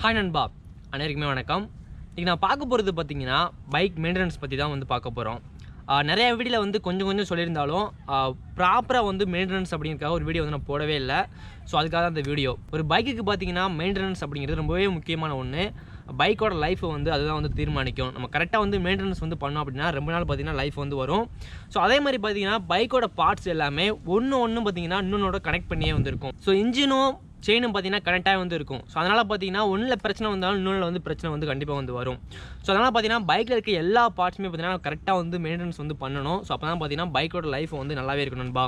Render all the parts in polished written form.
Hi நண்பா, அனைவருக்குமே வணக்கம். இன்றைக்கி நான் பார்க்க போகிறது பார்த்தீங்கன்னா பைக் மெயின்டெனன்ஸ் பற்றி தான் வந்து பார்க்க போகிறோம். நிறைய வீடியோவில் வந்து கொஞ்சம் சொல்லியிருந்தாலும் ப்ராப்பராக வந்து மெயின்டெனன்ஸ் அப்படிங்கிறதுக்காக ஒரு வீடியோ வந்து நான் போடவே இல்லை. ஸோ அதுக்காக தான் அந்த வீடியோ. ஒரு பைக்குக்கு பார்த்தீங்கன்னா மெயின்டெனன்ஸ் அப்படிங்கிறது ரொம்பவே முக்கியமான ஒன்று. பைக்கோட லைஃப்பை வந்து அதுதான் வந்து தீர்மானிக்கும். நம்ம கரெக்டாக வந்து மெயின்டெனன்ஸ் வந்து பண்ணோம் அப்படின்னா ரொம்ப நாள் பார்த்திங்கன்னா லைஃப் வந்து வரும். ஸோ அதே மாதிரி பார்த்திங்கன்னா பைக்கோட பார்ட்ஸ் எல்லாமே ஒன்று பார்த்திங்கன்னா இன்னொன்னோட கனெக்ட் பண்ணியே வந்துருக்கும். ஸோ இன்ஜினும் செயினும் பார்த்தீங்கன்னா கரெக்டாக வந்து இருக்கும். ஸோ அதனால் பார்த்தீங்கன்னா ஒன்றில் பிரச்சனை வந்தாலும் இன்னொன்றில் வந்து பிரச்சனை வந்து கண்டிப்பாக வந்து வரும். ஸோ அதனால் பார்த்தீங்கன்னா பைக்கில் இருக்க எல்லா பார்ட்ஸுமே பார்த்தீங்கன்னா கரெக்டாக வந்து மெயின்டெனன்ஸ் வந்து பண்ணணும். ஸோ அப்போ தான் பார்த்தீங்கன்னா பைக்கோட லைஃப் வந்து நல்லாவே இருக்கணும்பா.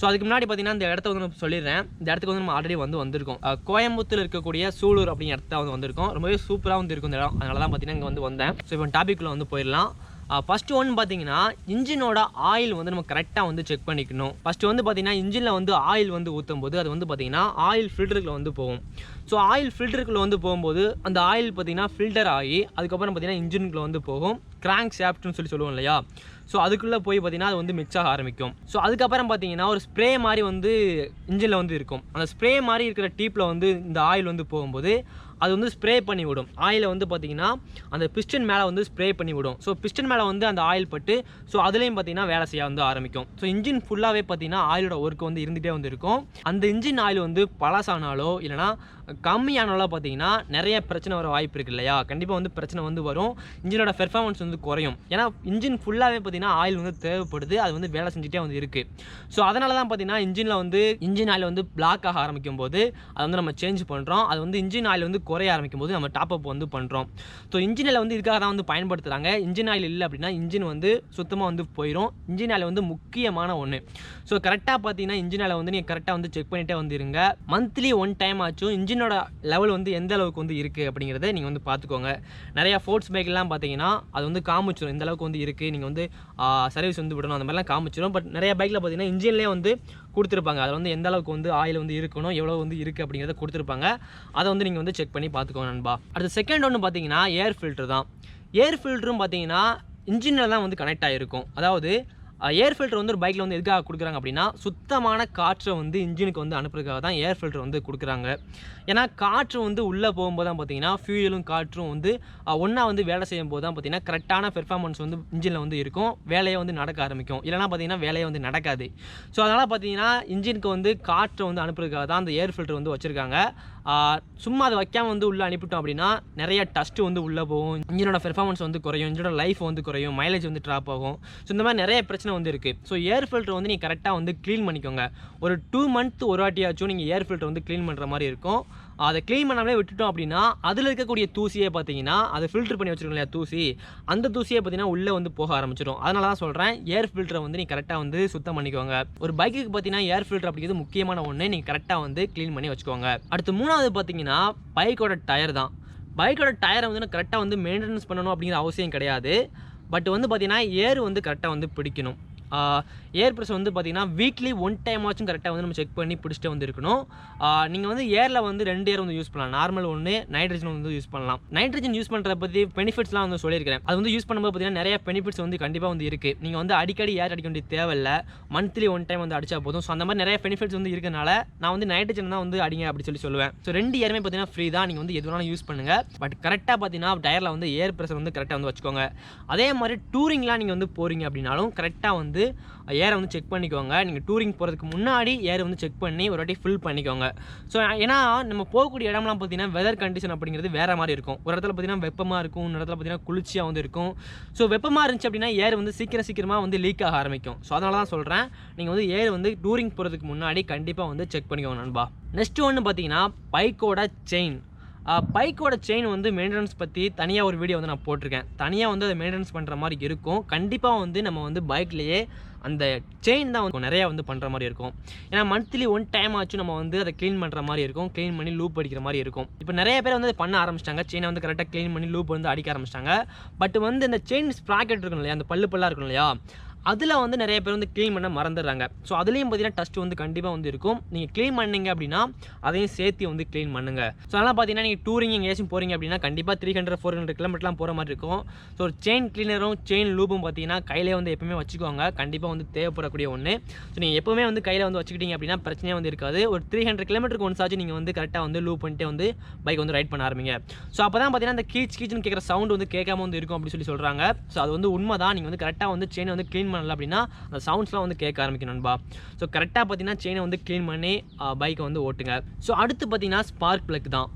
ஸோ அதுக்கு முன்னாடி பார்த்தீங்கன்னா இந்த இடத்த வந்து நான் சொல்லிடுறேன். இந்த இடத்துக்கு வந்து நம்ம ஆல்ரெடி வந்து வந்திருக்கோம். கோயம்புத்தூர் இருக்கக்கூடிய சூலூர் அப்படிங்கிற இடத்த வந்து வந்திருக்கோம். ரொம்பவே சூப்பராக வந்து இருக்கும் இந்த இடம். அதனால தான் பார்த்தீங்கன்னா இங்கே வந்து வந்தேன். ஸோ இப்போ டாபிக்குள்ளே வந்து போயிடலாம். ஃபஸ்ட்டு ஒன்று பார்த்தீங்கன்னா இன்ஜினோட ஆயில் வந்து நம்ம கரெக்டாக வந்து செக் பண்ணிக்கணும். ஃபஸ்ட்டு வந்து பார்த்தீங்கன்னா இன்ஜினில் வந்து ஆயில் வந்து ஊற்றும் போது அது வந்து பார்த்தீங்கன்னா ஆயில் ஃபில்டருக்குள்ள வந்து போகும். ஸோ ஆயில் ஃபில்டருக்குள்ளே வந்து போகும்போது அந்த ஆயில் பார்த்தீங்கன்னா ஃபில்டர் ஆகி அதுக்கப்புறம் பார்த்தீங்கன்னா இன்ஜினுக்குள்ளே வந்து போகும். கிராங்க் ஷாஃப்ட்னு சொல்லுவோம் இல்லையா? ஸோ அதுக்குள்ளே போய் பார்த்தீங்கன்னா அது வந்து மிக்ஸ் ஆக ஆரம்பிக்கும். ஸோ அதுக்கப்புறம் பார்த்தீங்கன்னா ஒரு ஸ்ப்ரே மாதிரி வந்து இன்ஜினில் வந்து இருக்கும். அந்த ஸ்ப்ரே மாதிரி இருக்கிற டீப்பில் வந்து இந்த ஆயில் வந்து போகும்போது அது வந்து ஸ்ப்ரே பண்ணி விடும். ஆயிலை வந்து பார்த்திங்கன்னா அந்த பிஸ்டன் மேலே வந்து ஸ்ப்ரே பண்ணி விடும். ஸோ பிஸ்டன் மேலே வந்து அந்த ஆயில் பட்டு ஸோ அதுலேயும் பார்த்திங்கன்னா வேலை செய்ய வந்து ஆரம்பிக்கும். ஸோ இன்ஜின் ஃபுல்லாகவே பார்த்திங்கன்னா ஆயிலோட ஒர்க் வந்து இருந்துகிட்டே வந்து இருக்கும். அந்த இன்ஜின் ஆயில் வந்து பழசானாலோ இல்லைனா கம்மியானாலோ பார்த்திங்கன்னா நிறைய பிரச்சனை வர வாய்ப்பு இருக்குது இல்லையா? கண்டிப்பாக வந்து பிரச்சனை வந்து வரும். இன்ஜினோட பெர்ஃபார்மன்ஸ் வந்து குறையும். ஏன்னா இன்ஜின் ஃபுல்லாகவே பார்த்திங்கன்னா ஆயில் வந்து தேவைப்படுது. அது வந்து வேலை செஞ்சுட்டே வந்து இருக்குது. ஸோ அதனால தான் பார்த்திங்கன்னா இன்ஜினில் வந்து இன்ஜின் ஆயில் வந்து பிளாக் ஆக ஆரம்பிக்கும் போது அதை வந்து நம்ம சேஞ்ச் பண்ணுறோம். அது வந்து இன்ஜின் ஆயில் வந்து குறைய ஆரம்பிக்கும் போது நம்ம டாப் அப் வந்து பண்ணுறோம். ஸோ இன்ஜினில் வந்து இதுக்காக தான் வந்து பயன்படுத்துகிறாங்க. இன்ஜின் ஆயில் இல்லை அப்படின்னா இன்ஜின் வந்து சுத்தமாக வந்து போயிடும். இன்ஜின் ஆயில் வந்து முக்கியமான ஒன்று. ஸோ கரெக்டாக பார்த்தீங்கன்னா இன்ஜின் ஆயில் வந்து நீங்கள் கரெக்டாக வந்து செக் பண்ணிகிட்டே வந்து இருங்க. மந்த்லி ஒன் டைம் ஆச்சும் இன்ஜினோட லெவல் வந்து எந்த அளவுக்கு வந்து இருக்குது அப்படிங்கிறத நீங்கள் வந்து பார்த்துக்கோங்க. நிறையா ஃபோர்ட்ஸ் பைக்லாம் பார்த்தீங்கன்னா அது வந்து காமிச்சிடும் எந்த அளவுக்கு வந்து இருக்குது, நீங்கள் வந்து சர்வீஸ் வந்து விடணும் அந்த மாதிரிலாம் காமிச்சிடும். பட் நிறைய பைக்கில் பார்த்தீங்கன்னா இன்ஜின்லேயே வந்து கொடுத்துருப்பாங்க. அதில் வந்து எந்த அளவுக்கு வந்து ஆயில் வந்து இருக்கணும், எவ்வளோ வந்து இருக்குது அப்படிங்கிறத கொடுத்துருப்பாங்க. அதை வந்து நீங்கள் வந்து செக் பண்ணி பார்த்துக்கோங்க நண்பா. அடுத்து செகண்ட் ஒன்று பார்த்தீங்கன்னா ஏர் ஃபில்டர் தான். ஏர் ஃபில்டரும் பார்த்தீங்கன்னா இன்ஜினில் தான் வந்து கனெக்ட் ஆகிருக்கும். அதாவது ஏர் ஃபில்டர் வந்து ஒரு பைக்கில் வந்து எதுக்காக கொடுக்குறாங்க அப்படின்னா சுத்தமான காற்றை வந்து இன்ஜினுக்கு வந்து அனுப்புறதுக்காக தான் ஏர் ஃபில்டர் வந்து கொடுக்குறாங்க. ஏன்னா காற்று வந்து உள்ளே போகும்போது தான் பார்த்தீங்கன்னா ஃபியூயலும் காற்றும் வந்து ஒன்றா வந்து வேலை செய்யும் போது தான் பார்த்தீங்கன்னா கரெக்டான பெர்ஃபார்மன்ஸ் வந்து இன்ஜினில் வந்து இருக்கும். வேலையை வந்து நடக்க ஆரம்பிக்கும். இல்லைனா பார்த்தீங்கன்னா வேலையை வந்து நடக்காது. ஸோ அதனால் பார்த்தீங்கன்னா இன்ஜினுக்கு வந்து காற்றை வந்து அனுப்புறதுக்காக தான் அந்த ஏர் ஃபில்டர் வந்து வச்சுருக்காங்க. சும்மா அதை வைக்காமல் வந்து உள்ளே அனுப்பிட்டோம் அப்படின்னா நிறைய டஸ்ட்டு வந்து உள்ளே போகும். இன்ஜினோட பெர்ஃபார்மன்ஸ் வந்து குறையும். இன்ஜினோட லைஃப் வந்து குறையும். மைலேஜ் வந்து ட்ராப் ஆகும். ஸோ இந்த மாதிரி நிறைய பிரச்சனை வந்து இருக்குது. ஸோ ஏர் ஃபில்டர் வந்து நீங்கள் கரெக்டாக வந்து க்ளீன் பண்ணிக்கோங்க. ஒரு 2 மந்த் ஒரு வாட்டியாச்சும் நீங்கள் ஏர் ஃபில்டர் வந்து க்ளீன் பண்ணுற மாதிரி இருக்கும். அதை க்ளீன் பண்ணாமலே விட்டுட்டோம் அப்படின்னா அதில் இருக்கக்கூடிய தூசியை பார்த்தீங்கன்னா அதை ஃபில்டர் பண்ணி வச்சுருக்கோம் இல்லையா தூசி, அந்த தூசியை பார்த்தீங்கன்னா உள்ளே வந்து போக ஆரம்பிச்சிடும். அதனால தான் சொல்கிறேன் ஏர் ஃபில்டரை வந்து நீங்கள் கரெக்டாக வந்து சுத்தம் பண்ணிக்கோங்க. ஒரு பைக்குக்கு பார்த்தீங்கன்னா ஏர் ஃபில்டர் அப்படிங்கிறது முக்கியமான ஒன்று. நீங்கள் கரெக்டாக வந்து க்ளீன் பண்ணி வச்சுக்கோங்க. அடுத்து மூணாவது பார்த்தீங்கன்னா பைக்கோட டயர் தான். பைக்கோட டயரை வந்து கரெக்டாக வந்து மெயின்டெனன்ஸ் பண்ணணும் அப்படிங்கிற அவசியம் கிடையாது. பட் வந்து பார்த்தீங்கன்னா ஏர் வந்து கரெக்டாக வந்து பிடிக்கணும். ஏர் ப்ரெஷர் வந்து பார்த்திங்கன்னா வீக்லி 1 டைம் ஆச்சும் கரெக்டாக வந்து நம்ம செக் பண்ணி பிடிச்சிட்டு வந்து இருக்கணும். நீங்கள் வந்து ஏரில் வந்து 2 ஏர் வந்து யூஸ் பண்ணலாம். நார்மல் ஒன்று, நைட்ரஜன் வந்து யூஸ் பண்ணலாம். நைட்ரஜன் யூஸ் பண்ணுறத பற்றி பெனிஃபிட்ஸ்லாம் வந்து சொல்லியிருக்கிறேன். அது வந்து யூஸ் பண்ணும்போது பார்த்திங்கன்னா நிறைய பெனிஃபிட்ஸ் வந்து கண்டிப்பாக வந்து இருக்குது. நீங்கள் வந்து அடிக்கடி ஏர் அடிக்க வேண்டிய தேவையில்லை. மந்த்லி 1 டைம் வந்து அடித்தா போதும். ஸோ அந்த மாதிரி நிறைய பெனிஃபிட்ஸ் வந்து இருக்கிறனால நான் வந்து நைட்ரஜன் தான் வந்து அடிங்க அப்படி சொல்லுவேன். ஸோ 2 ஏருமே பார்த்திங்கன்னா ஃப்ரீ தான். நீங்கள் வந்து எது வேணாலும் யூஸ் பண்ணுங்கள். பட் கரெக்டாக பார்த்தீங்கன்னா டயரில் வந்து ஏர் ப்ரெஷர் வந்து கரெக்டாக வந்து வச்சுக்கோங்க. அதே மாதிரி டூரிங்லாம் நீங்கள் வந்து போகிறீங்க அப்படின்னாலும் கரெக்டாக வந்து ஏரை வந்து செக் பண்ணிக்கோங்க. நீங்கள் டூரிங் போகிறதுக்கு முன்னாடி ஏரை வந்து செக் பண்ணி ஒரு வாட்டி ஃபில் பண்ணிக்கோங்க. ஸோ ஏன்னா நம்ம போகக்கூடிய இடம்லாம் பார்த்தீங்கன்னா வெதர் கண்டிஷன் அப்படிங்கிறது வேறு மாதிரி இருக்கும். ஒரு இடத்துல பார்த்தீங்கன்னா வெப்பமாக இருக்கும், ஒரு இடத்துல பார்த்தீங்கன்னா குளிர்ச்சியாக வந்து இருக்கும். ஸோ வெப்பமாக இருந்துச்சு அப்படின்னா ஏர் வந்து சீக்கிரமாக வந்து லீக் ஆக ஆரம்பிக்கும். ஸோ அதனால தான் சொல்கிறேன் நீங்கள் வந்து ஏர் வந்து டூரிங் போகிறதுக்கு முன்னாடி கண்டிப்பாக வந்து செக் பண்ணிக்கோங்க நண்பா. நெக்ஸ்ட் ஒன்று பார்த்தீங்கன்னா பைக்கோட செயின். பைக்கோட செயின் வந்து மெயின்டெனன்ஸ் பற்றி தனியாக ஒரு வீடியோ வந்து நான் போட்டிருக்கேன். தனியாக வந்து அதை மெயின்டெனன்ஸ் பண்ணுற மாதிரி இருக்கும். கண்டிப்பாக வந்து நம்ம வந்து பைக்லேயே அந்த செயின் தான் வந்து நிறையா வந்து பண்ணுற மாதிரி இருக்கும். ஏன்னா மந்த்லி 1 டைம் ஆச்சும் நம்ம வந்து அதை க்ளீன் பண்ணுற மாதிரி இருக்கும். க்ளீன் பண்ணி லூப் அடிக்கிற மாதிரி இருக்கும். இப்போ நிறைய பேர் வந்து அதை பண்ண ஆரம்பிச்சிட்டாங்க. செயினை வந்து கரெக்டாக க்ளீன் பண்ணி லூப் வந்து அடிக்க ஆரம்பிச்சிட்டாங்க. பட் வந்து இந்த செயின் ஸ்ப்ராக்கெட் இருக்கும் இல்லையா, அந்த பல்லாக இருக்கும் இல்லையா, அதில் வந்து நிறைய பேர் வந்து க்ளீன் பண்ண மறந்துடுறாங்க. ஸோ அதுலேயும் பார்த்தீங்கன்னா டஸ்ட் வந்து கண்டிப்பாக வந்து இருக்கும். நீங்கள் க்ளீன் பண்ணீங்க அப்படின்னா அதையும் சேர்த்து வந்து க்ளீன் பண்ணுங்கள். ஸோ அதனால் பார்த்தீங்கன்னா நீங்கள் டூரிங் எங்கேயாச்சும் போகிறீங்க அப்படின்னா கண்டிப்பாக 300-400 கிலோமீட்டர்லாம் போகிற மாதிரி இருக்கும். ஸோ ஒரு செயின் கிளீனரும் செயின் லூபும் பார்த்தீங்கன்னா கையிலே வந்து எப்பவுமே வச்சுக்குவாங்க. கண்டிப்பாக வந்து தேவைப்படக்கூடிய ஒன்று. ஸோ நீங்கள் எப்போவுமே வந்து கையில் வந்து வச்சுக்கிட்டீங்க அப்படின்னா பிரச்சனையே வந்து இருக்காது. ஒரு 300 கிலோமீட்டருக்கு ஒன்ஸ் ஆச்சு நீங்கள் வந்து கரெக்டாக வந்து லூப் பண்ணிட்டு வந்து பைக் வந்து ரைட் பண்ண ஆரம்பிங்க. ஸோ அப்போ தான் பார்த்தீங்கன்னா அந்த கீச்சுன்னு கேட்குற சவுண்ட் வந்து கேட்காம வந்து இருக்கும் அப்படின்னு சொல்கிறாங்க. ஸோ அது வந்து உண்மை தான். நீங்கள் வந்து கரெக்டாக வந்து செயினை வந்து க்ளீன் பண்ணல அப்படின்னா அந்த சவுண்ட்ஸ்லாம் வந்து கேட்க ஆரம்பிக்கும் நண்பா. ஸோ கரெக்டாக பார்த்தீங்கன்னா செயினை வந்து க்ளீன் பண்ணி பைக்கை வந்து ஓட்டுங்க. ஸோ அடுத்து பார்த்தீங்கன்னா ஸ்பார்க் ப்ளக் தான்.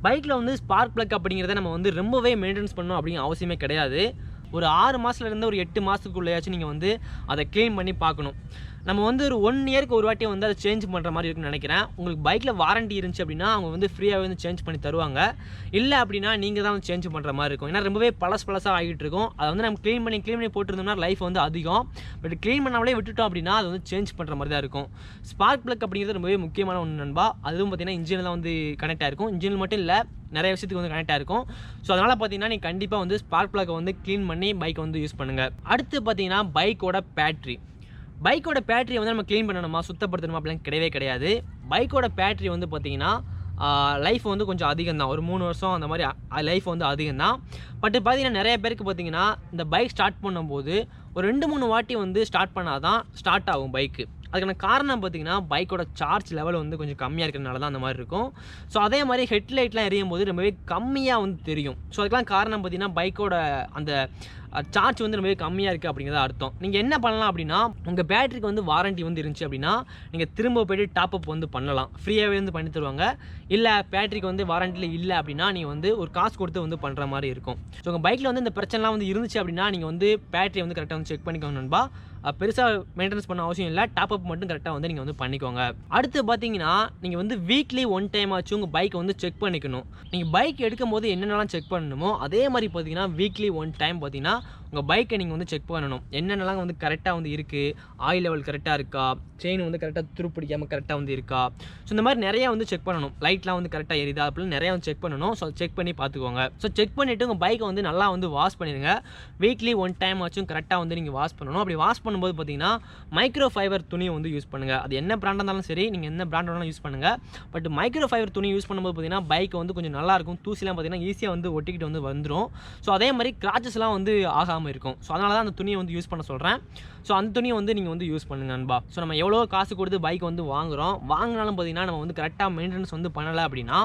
பைக்கில் வந்து ஸ்பார்க் ப்ளக் அப்படிங்கிறத நம்ம வந்து ரொம்பவே மெயின்டெனன்ஸ் பண்ணணும் அப்படிங்கிற அவசியமே கிடையாது. ஒரு 6 மாதத்துலேருந்து ஒரு 8 மாதத்துக்குள்ளேயாச்சும் நீங்கள் வந்து அதை க்ளீன் பண்ணி பார்க்கணும். நம்ம வந்து ஒரு 1 இயருக்கு ஒரு வாட்டி வந்து அதை சேஞ்ச் பண்ணுற மாதிரி இருக்குன்னு நினைக்கிறேன். உங்களுக்கு பைக்கில் வாரண்டி இருந்துச்சு அப்படின்னா அவங்க வந்து ஃப்ரீயாகவே வந்து சேஞ்ச் பண்ணி தருவாங்க. இல்லை அப்படின்னா நீங்கள் தான் வந்து சேஞ்ச் பண்ணுற மாதிரி இருக்கும். ஏன்னா ரொம்பவே பழசாக ஆகிட்டு இருக்கும். அதை வந்து நம்ம க்ளீன் பண்ணி போட்டுருந்தோம்னா லைஃப் வந்து அதிகம். பட் க்ளீன் பண்ணாமலே விட்டுட்டோம் அப்படின்னா அது வந்து சேஞ்ச் பண்ணுற மாதிரி தான் இருக்கும். ஸ்பார்க் ப்ளக் அப்படிங்கிறது ரொம்பவே முக்கியமான ஒன்று நண்பா. அதுவும் பார்த்தீங்கன்னா இன்ஜினில் தான் வந்து கனெக்ட் ஆகிருக்கும். இன்ஜினில் மட்டும் இல்லை, நிறைய விஷயத்துக்கு வந்து கனெக்ட் ஆகிருக்கும். ஸோ அதனால் பார்த்தீங்கன்னா நீங்கள் கண்டிப்பாக வந்து ஸ்பார்க் ப்ளக்கை வந்து க்ளீன் பண்ணி பைக்கை வந்து யூஸ் பண்ணுங்கள். அடுத்து பார்த்தீங்கன்னா பைக்கோட பேட்டரியை வந்து நம்ம க்ளீன் பண்ணணுமா, சுத்தப்படுத்தணுமா அப்படிலாம் கிடையவே கிடையாது. பைக்கோட பேட்டரி வந்து பார்த்தீங்கன்னா லைஃப் வந்து கொஞ்சம் அதிகம் தான். ஒரு 3 வருஷம் அந்த மாதிரி லைஃப் வந்து அதிகம் தான். பட் பார்த்தீங்கன்னா நிறைய பேருக்கு பார்த்தீங்கன்னா இந்த பைக் ஸ்டார்ட் பண்ணும்போது ஒரு 2-3 வாட்டி வந்து ஸ்டார்ட் பண்ணால் தான் ஸ்டார்ட் ஆகும் பைக்கு. அதுக்கான காரணம் பார்த்தீங்கன்னா பைக்கோட சார்ஜ் லெவல் வந்து கொஞ்சம் கம்மியாக இருக்கிறதுனால தான் அந்த மாதிரி இருக்கும். ஸோ அதே மாதிரி ஹெட்லைட்லாம் எரியும் போது ரொம்பவே கம்மியாக வந்து தெரியும். ஸோ அதுக்கெலாம் காரணம் பார்த்தீங்கன்னா பைக்கோட அந்த சார்ஜ் வந்து ரொம்பவே கம்மியாக இருக்குது அப்படிங்கிறத அர்த்தம். நீங்கள் என்ன பண்ணலாம் அப்படின்னா உங்கள் பேட்டரிக்கு வந்து வாரண்டி வந்து இருந்துச்சு அப்படின்னா நீங்கள் திரும்ப போய்ட்டு டாப்அப் வந்து பண்ணலாம். ஃப்ரீயாகவே வந்து பண்ணி தருவாங்க. இல்லை பேட்டரிக்கு வந்து வாரண்டியில் இல்லை அப்படின்னா நீங்கள் வந்து ஒரு காசு கொடுத்து வந்து பண்ணுற மாதிரி இருக்கும். ஸோ உங்கள் பைக்கில் வந்து இந்த பிரச்சனைலாம் வந்து இருந்துச்சு அப்படின்னா நீங்கள் வந்து பேட்டரியை வந்து கரெக்டாக வந்து செக் பண்ணிக்கோங்க நண்பா. பெருசாக மெயின்டெனன்ஸ் பண்ண அவசியம் இல்லை. டாப்அப் மட்டும் கரெக்டாக வந்து நீங்கள் வந்து பண்ணிக்கோங்க. அடுத்து பார்த்தீங்கன்னா நீங்கள் வந்து வீக்லி 1 டைம் ஆச்சும் உங்கள் பைக்கை வந்து செக் பண்ணிக்கணும். நீங்கள் பைக் எடுக்கும் போது என்னென்னலாம் செக் பண்ணணுமோ அதே மாதிரி பார்த்தீங்கன்னா வீக்லி 1 டைம் பார்த்தீங்கன்னா உங்கள் பைக்கை நீங்கள் வந்து செக் பண்ணணும். என்னென்னலாம் வந்து கரெக்டாக வந்து இருக்குது, ஆயில் லெவல் கரெக்டாக இருக்கா, செயின் வந்து கரெக்டாக துருப்பிடிக்காமல் கரெக்டாக வந்து இருக்கா. ஸோ இந்த மாதிரி நிறையா வந்து செக் பண்ணணும். லைட்லாம் வந்து கரெக்டாக எரியுதா அப்படின்னு நிறையா வந்து செக் பண்ணணும். ஸோ செக் பண்ணி பார்த்துக்கோங்க. ஸோ செக் பண்ணிவிட்டு உங்கள் பைக்கை வந்து நல்லா வந்து வாஷ் பண்ணிடுங்க. வீக்லி 1 டைம் ஆச்சும் கரெக்டாக வந்து நீங்கள் வாஷ் பண்ணணும். அப்படி வாஷ் பண்ணும்போது பார்த்தீங்கன்னா மைக்ரோ ஃபைபர் துணியை வந்து யூஸ் பண்ணுங்கள். அது என்ன பிராண்டாக இருந்தாலும் சரி, நீங்கள் என்ன பிராண்ட் வேணாலும் யூஸ் பண்ணுங்கள். பட் மைக்ரோ ஃபைபர் துணி யூஸ் பண்ணும்போது பார்த்தீங்கன்னா பைக் வந்து கொஞ்சம் நல்லாயிருக்கும். தூசிலாம் பார்த்தீங்கன்னா ஈஸியாக வந்து ஒட்டிக்கிட்டு வந்து வந்துடும். ஸோ அதே மாதிரி கிராச்சஸ்லாம் வந்து ஆகாமல் இருக்கும். ஸோ அதனால தான் அந்த துணியை வந்து யூஸ் பண்ண சொல்கிறேன். ஸோ அந்த துணியை வந்து நீங்கள் வந்து யூஸ் பண்ணுங்க நண்பா. ஸோ நம்ம எவ்வளோ காசு கொடுத்து பைக் வந்து வாங்கினாலும் பார்த்தீங்கன்னா நம்ம வந்து கரெக்டாக மெயின்டெனன்ஸ் வந்து பண்ணலை அப்படின்னா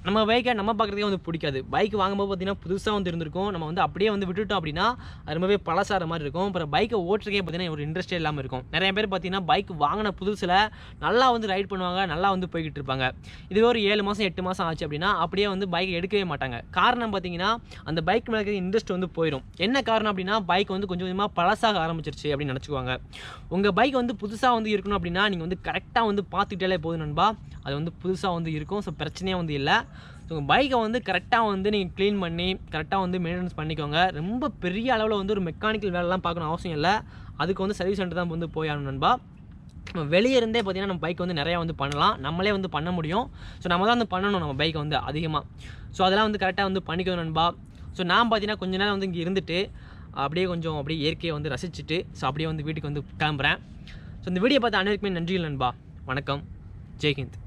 நம்ம பைக்கை நம்ம பார்க்குறதுக்கே வந்து பிடிக்காது. பைக் வாங்கும்போது பார்த்தீங்கன்னா புதுசாக வந்து இருந்திருக்கும். நம்ம வந்து அப்படியே வந்து விட்டுட்டோம் அப்படின்னா அது ரொம்பவே பழசாகிற மாதிரி இருக்கும். அப்புறம் பைக்கை ஓட்டுறதுக்கே பார்த்தீங்கன்னா ஒரு இன்ட்ரெஸ்டே இல்லாமல் இருக்கும். நிறைய பேர் பார்த்தீங்கன்னா பைக் வாங்கின புதுசில் நல்லா வந்து ரைட் பண்ணுவாங்க, நல்லா வந்து போய்கிட்டு இருப்பாங்க. இதுவே ஒரு 7 மாதம் 8 மாதம் ஆச்சு அப்படின்னா அப்படியே வந்து பைக்கை எடுக்கவே மாட்டாங்க. காரணம் பார்த்தீங்கன்னா அந்த பைக் மேலே இருக்கிற இன்ட்ரெஸ்ட் வந்து போயிடும். என்ன காரணம் அப்படின்னா பைக் வந்து கொஞ்சம் கொஞ்சமாக பழசாக ஆரம்பிச்சிருச்சு அப்படின்னு நினச்சிக்குவாங்க. உங்கள் பைக் வந்து புதுசாக வந்து இருக்கணும் அப்படின்னா நீங்கள் வந்து கரெக்டாக வந்து பார்த்துக்கிட்டாலே போதும் நண்பா. அது வந்து புதுசாக வந்து இருக்கும். ஸோ பிரச்சனையே வந்து இல்லை. ஸோ உங்கள் பைக்கை வந்து கரெக்டாக வந்து நீங்கள் க்ளீன் பண்ணி கரெக்டாக வந்து மெயின்டெனன்ஸ் பண்ணிக்கோங்க. ரொம்ப பெரிய அளவில் வந்து ஒரு மெக்கானிக்கல் வேலைலாம் பார்க்கணும் அவசியம் இல்லை. அதுக்கு வந்து சர்வீஸ் சென்டர் தான் வந்து போய் ஆகணும் நண்பா. நம்ம வெளியே இருந்தே பார்த்தீங்கன்னா நம்ம பைக் வந்து நிறையா வந்து பண்ணலாம். நம்மளே வந்து பண்ண முடியும். ஸோ நம்ம தான் வந்து பண்ணணும் நம்ம பைக்கை வந்து அதிகமாக. ஸோ அதெல்லாம் வந்து கரெக்டாக வந்து பண்ணிக்கணும் நண்பா. ஸோ நான் பார்த்தீங்கன்னா கொஞ்ச நேரம் வந்து இங்கே இருந்துட்டு அப்படியே இயற்கையை வந்து ரசிச்சுட்டு ஸோ அப்படியே வந்து வீட்டுக்கு வந்து கிளம்புறேன். ஸோ இந்த வீடியோ பார்த்து அனைவருக்குமே நன்றிகள் நண்பா. வணக்கம். ஜெய்ஹிந்த்.